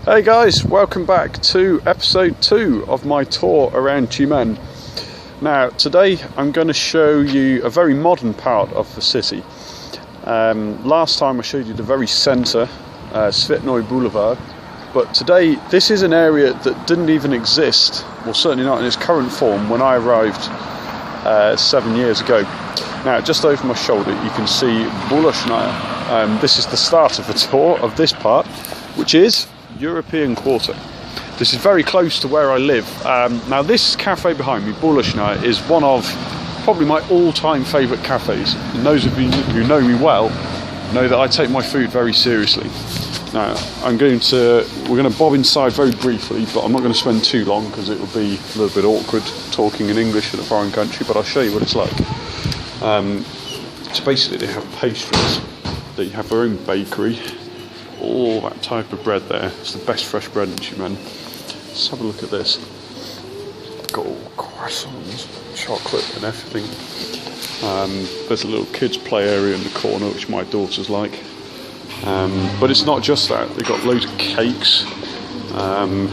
Hey guys, welcome back to episode 2 of my tour around Tyumen. Now today I'm going to show you a very modern part of the city. Last time I showed you the very centre, Svitnoy Boulevard, but today this is an area that didn't even exist, well certainly not in its current form, when I arrived 7 years ago. Now just over my shoulder you can see Buloshnaya. This is the start of the tour of this part, which is European Quarter. This is very close to where I live. Now this cafe behind me, Buloshnaya, is one of probably my all-time favourite cafes. And those of you who know me well know that I take my food very seriously. Now we're going to bob inside very briefly, but I'm not going to spend too long because it will be a little bit awkward talking in English in a foreign country, but I'll show you what it's like. So basically they have pastries, they have their own bakery, all that type of bread there. It's the best fresh bread in Tyumen. Let's have a look at this. Got all croissants, chocolate and everything. There's a little kids play area in the corner which my daughters like. But it's not just that, they've got loads of cakes. And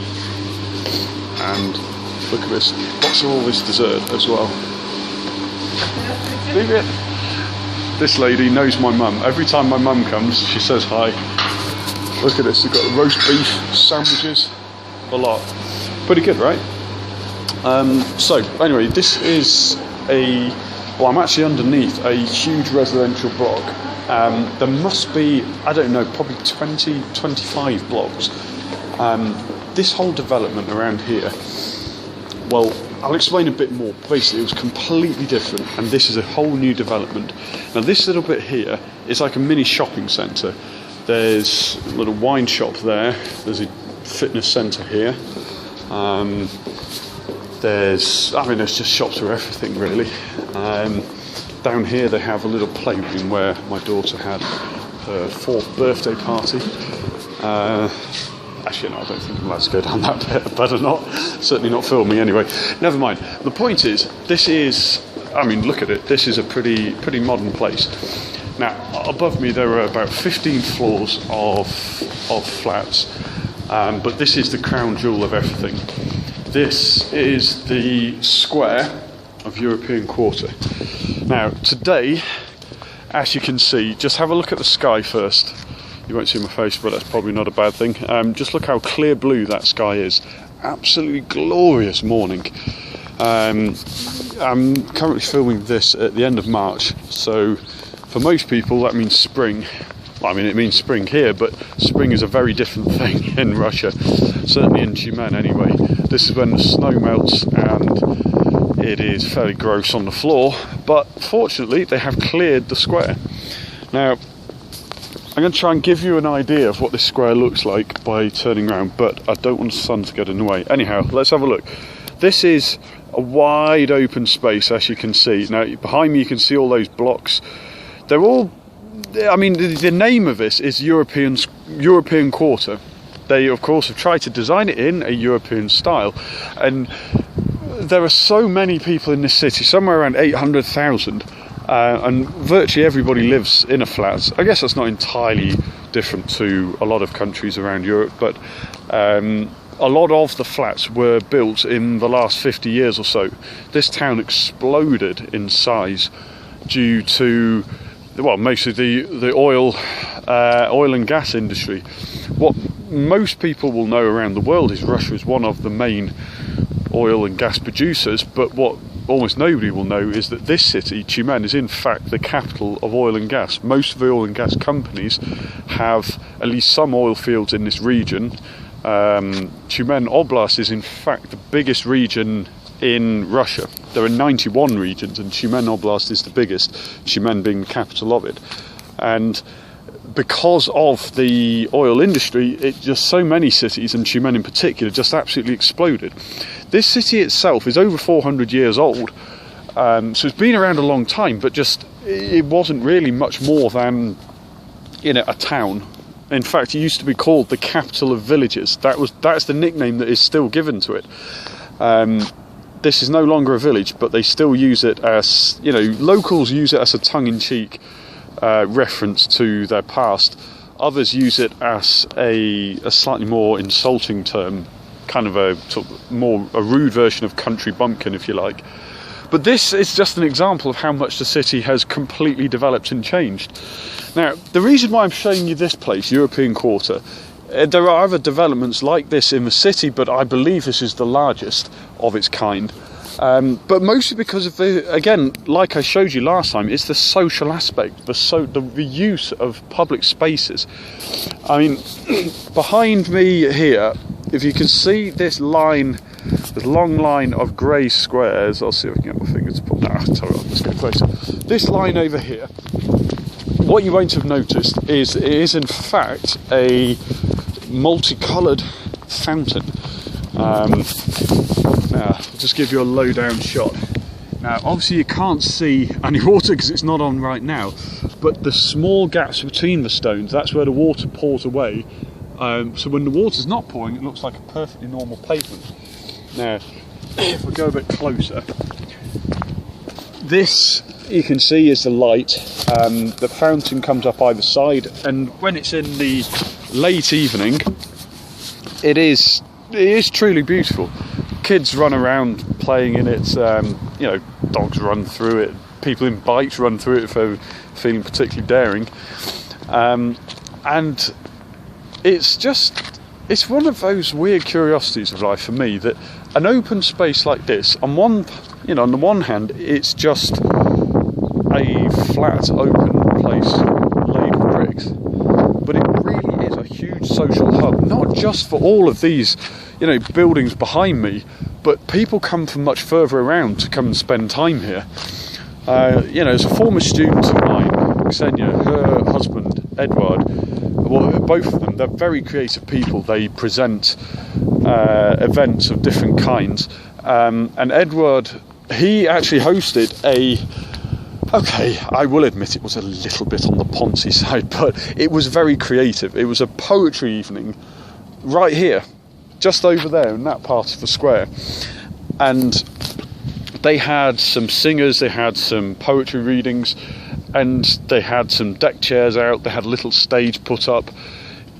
look at this, lots of all this dessert as well. Leave it. This lady knows my mum. Every time my mum comes, she says hi. Look at this, they've got roast beef, sandwiches, a lot. Pretty good, right? So, anyway, this is I'm actually underneath a huge residential block. There must be, I don't know, probably 20, 25 blocks. This whole development around here, well, I'll explain a bit more. Basically, it was completely different, and this is a whole new development. Now, this little bit here is like a mini shopping centre. There's a little wine shop there. There's a fitness centre here. There's just shops for everything really. Down here they have a little playroom where my daughter had her 4th birthday party. Actually, no, I don't think I'm allowed to go down that bit. I better not. Certainly not filming anyway. Never mind. The point is, this is, look at it. This is a pretty modern place. Now, above me there are about 15 floors of flats, but this is the crown jewel of everything. This is the square of European Quarter. Now, today, as you can see, just have a look at the sky first. You won't see my face, but that's probably not a bad thing. Just look how clear blue that sky is. Absolutely glorious morning. I'm currently filming this at the end of March, so for most people that means spring. It means spring here, but spring is a very different thing in Russia, certainly in Tyumen anyway. This is when the snow melts and it is fairly gross on the floor, but fortunately they have cleared the square. Now, I'm going to try and give you an idea of what this square looks like by turning around, but I don't want the sun to get in the way. Anyhow, let's have a look. This is a wide open space, as you can see. Now, behind me you can see all those blocks. They're all, the name of this is European Quarter. They, of course, have tried to design it in a European style. And there are so many people in this city, somewhere around 800,000. And virtually everybody lives in a flat. I guess that's not entirely different to a lot of countries around Europe, but a lot of the flats were built in the last 50 years or so. This town exploded in size due to, mostly the oil and gas industry. What most people will know around the world is Russia is one of the main oil and gas producers, but what almost nobody will know is that this city, Tyumen, is in fact the capital of oil and gas. Most of the oil and gas companies have at least some oil fields in this region. Tyumen Oblast is in fact the biggest region in Russia. There are 91 regions and Tyumen Oblast is the biggest, Tyumen being the capital of it. And because of the oil industry, just so many cities, and Tyumen in particular, just absolutely exploded. This city itself is over 400 years old, so it's been around a long time, but it wasn't really much more than a town. In fact, it used to be called the capital of villages. That's the nickname that is still given to it. This is no longer a village, but they still use it as, locals use it as a tongue-in-cheek reference to their past Others use it as a slightly more insulting term, kind of a sort of more a rude version of country bumpkin, if you like. But this is just an example of how much the city has completely developed and changed. Now, the reason why I'm showing you this place, European Quarter, there are other developments like this in the city, but I believe this is the largest of its kind. But mostly because of again, like I showed you last time, it's the social aspect, the use of public spaces. I mean, behind me here, if you can see this line, this long line of grey squares, I'll see if I can get my fingers to put that. Sorry, let's get closer. This line over here, what you won't have noticed is it is in fact a multicoloured fountain. Now, I'll just give you a low down shot. Now, obviously you can't see any water because it's not on right now, but the small gaps between the stones, that's where the water pours away. So when the water's not pouring, it looks like a perfectly normal pavement. Now, if we go a bit closer, this you can see is the light. The fountain comes up either side, and when it's in the late evening, it is truly beautiful. Kids run around playing in it, you know, dogs run through it, people in bikes run through it if they're feeling particularly daring. And it's one of those weird curiosities of life for me, that an open space like this, on the one hand, it's just a flat, open place laid with bricks, but it really is a huge social hub, not just for all of these, you know, buildings behind me, but people come from much further around to come and spend time here. You know, as a former student of mine, Xenia, her husband Edward, well, both of them, they're very creative people. They present events of different kinds, and Edward, he actually hosted okay, I will admit it was a little bit on the poncy side, but it was very creative. It was a poetry evening right here, just over there in that part of the square, and they had some singers, they had some poetry readings, and they had some deck chairs out, they had a little stage put up.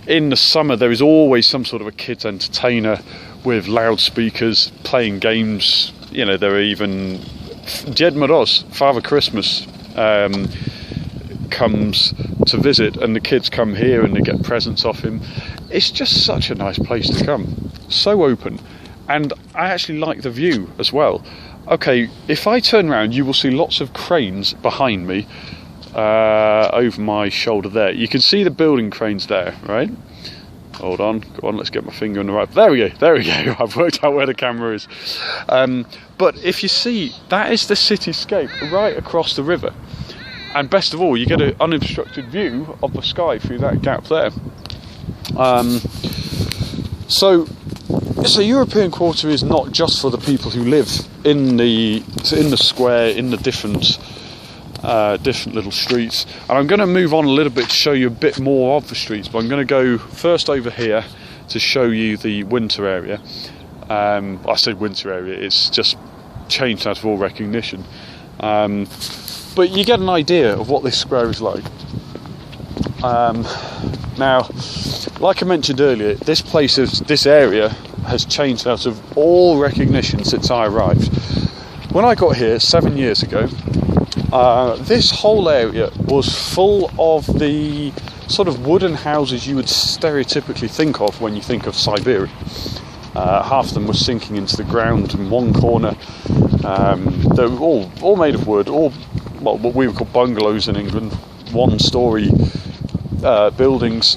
In the summer there is always some sort of a kids entertainer with loudspeakers playing games. You know, there are even Jed Moroz, Father Christmas, comes to visit, and the kids come here and they get presents off him. It's just such a nice place to come, so open, and I actually like the view as well. Okay, if I turn around, you will see lots of cranes behind me, over my shoulder there. You can see the building cranes there, right? Hold on, go on, let's get my finger on the right. There we go, I've worked out where the camera is. But if you see, that is the cityscape right across the river. And best of all, you get an unobstructed view of the sky through that gap there. So European Quarter is not just for the people who live in the square, in the different little streets. And I'm going to move on a little bit to show you a bit more of the streets, but I'm going to go first over here to show you the winter area. I said winter area, it's just changed out of all recognition. But you get an idea of what this square is like. Now, like I mentioned earlier, this area has changed out of all recognition since I arrived. When I got here 7 years ago, this whole area was full of the sort of wooden houses you would stereotypically think of when you think of Siberia. Half of them were sinking into the ground in one corner. They were all made of wood, all what we would call bungalows in England, one-storey buildings,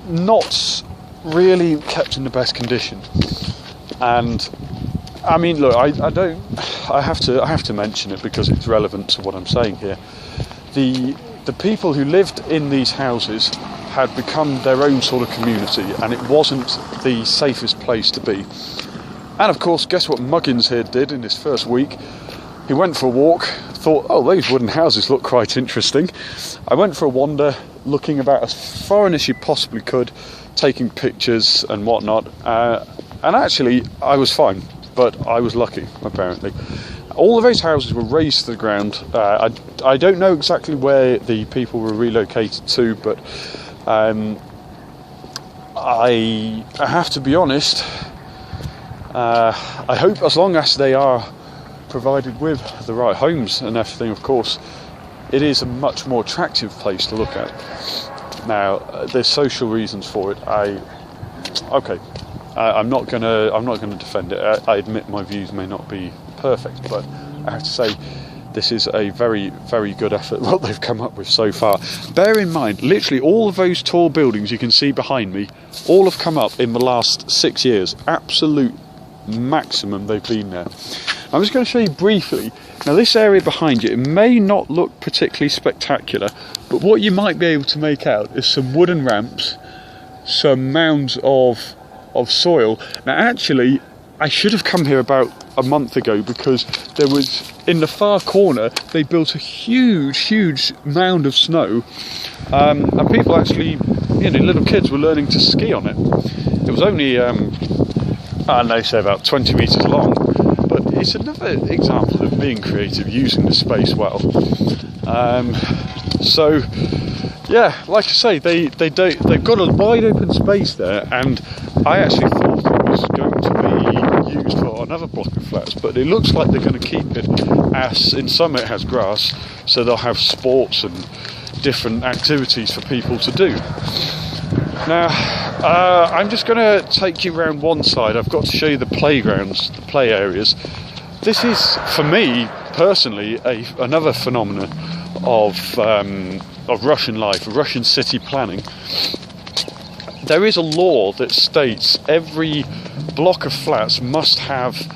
not really kept in the best condition. And I mean, look, I have to mention it because it's relevant to what I'm saying here. The people who lived in these houses had become their own sort of community, and it wasn't the safest place to be. And of course, guess what Muggins here did in his first week? He went for a walk, thought, oh, those wooden houses look quite interesting. I went for a wander, looking about as foreign as you possibly could, taking pictures and whatnot, and actually I was fine, but I was lucky, apparently. All of those houses were razed to the ground. I don't know exactly where the people were relocated to, but I have to be honest, I hope as long as they are provided with the right homes and everything, of course, it is a much more attractive place to look at. Now, there's social reasons for it. I'm not gonna defend it. I admit my views may not be perfect, but I have to say this is a very, very good effort what they've come up with so far. Bear in mind, literally all of those tall buildings you can see behind me, all have come up in the last 6 years. Absolute maximum they've been there. I'm just going to show you briefly. Now, this area behind you, it may not look particularly spectacular, but what you might be able to make out is some wooden ramps, some mounds of soil. Now, actually, I should have come here about a month ago, because there was, in the far corner, they built a huge mound of snow, and people actually, little kids were learning to ski on it. It was only, they say about 20 metres long, but it's another example of being creative, using the space well. So, yeah, like I say, they've got a wide open space there, and I actually thought it was going to be used for another block of flats, but it looks like they're going to keep it, as in some it has grass, so they'll have sports and different activities for people to do. Now, I'm just going to take you around one side. I've got to show you the playgrounds, the play areas. This is, for me personally, another phenomenon of Russian life, Russian city planning. There is a law that states every block of flats must have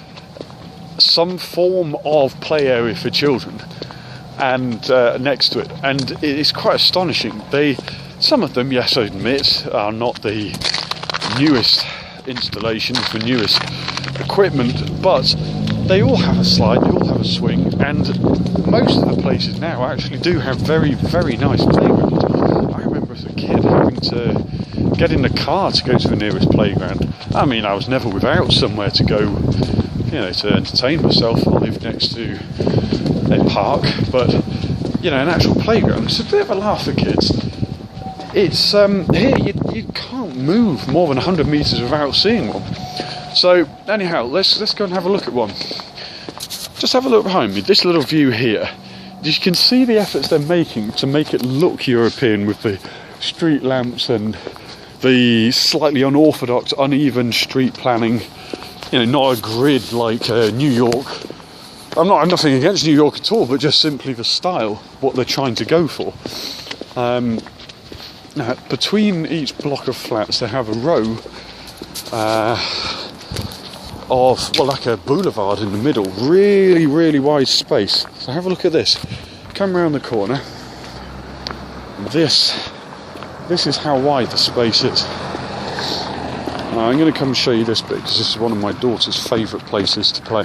some form of play area for children, and next to it, and it is quite astonishing. Some of them, yes, I admit, are not the newest installations, the newest equipment, but they all have a slide, they all have a swing, and most of the places now actually do have very, very nice playgrounds. I remember as a kid having to get in the car to go to the nearest playground. I mean, I was never without somewhere to go, to entertain myself. I live next to a park, but, an actual playground. It's a bit of a laugh for kids. It's, here, you can't move more than 100 metres without seeing one. So, anyhow, let's go and have a look at one. Just have a look behind me, this little view here. You can see the efforts they're making to make it look European, with the street lamps and the slightly unorthodox, uneven street planning. Not a grid like New York. I'm nothing against New York at all, but just simply the style, what they're trying to go for. Now, between each block of flats, they have a row like a boulevard in the middle. Really, really wide space. So have a look at this. Come around the corner. This is how wide the space is. I'm going to come and show you this bit, because this is one of my daughter's favourite places to play.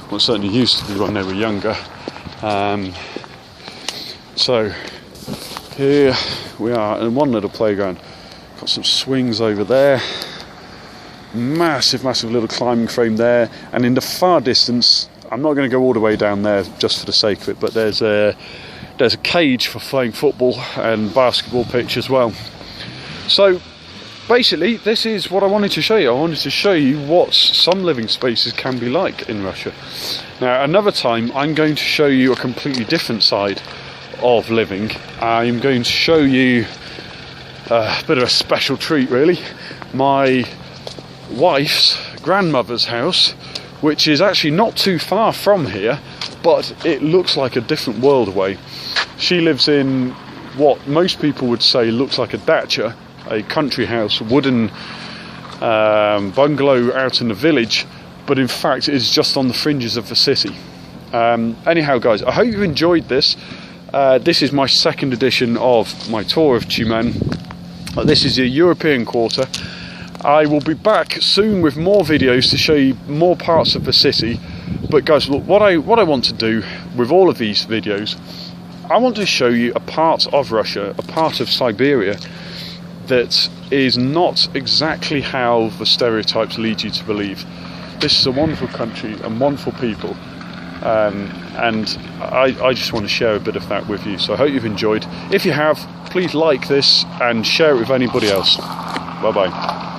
Well, it certainly used to be when they were younger. So here we are in one little playground. Got some swings over there. Massive little climbing frame there. And in the far distance, I'm not going to go all the way down there just for the sake of it, but there's a cage for playing football and basketball pitch as well. So basically, this is what I wanted to show you. I wanted to show you what some living spaces can be like in Russia. Now, another time, I'm going to show you a completely different side of living. I'm going to show you a bit of a special treat, really. My wife's grandmother's house, which is actually not too far from here, but it looks like a different world away. She lives in what most people would say looks like a dacha, a country house, wooden bungalow out in the village, but in fact it is just on the fringes of the city. Anyhow, guys, I hope you enjoyed this. This is my second edition of my tour of Tyumen. This is the European quarter. I will be back soon with more videos to show you more parts of the city. But guys, look, what I want to do with all of these videos, I want to show you a part of Russia, a part of Siberia, that is not exactly how the stereotypes lead you to believe. This is a wonderful country and wonderful people, and I just want to share a bit of that with you. So I hope you've enjoyed. If you have, please like this and share it with anybody else. Bye bye.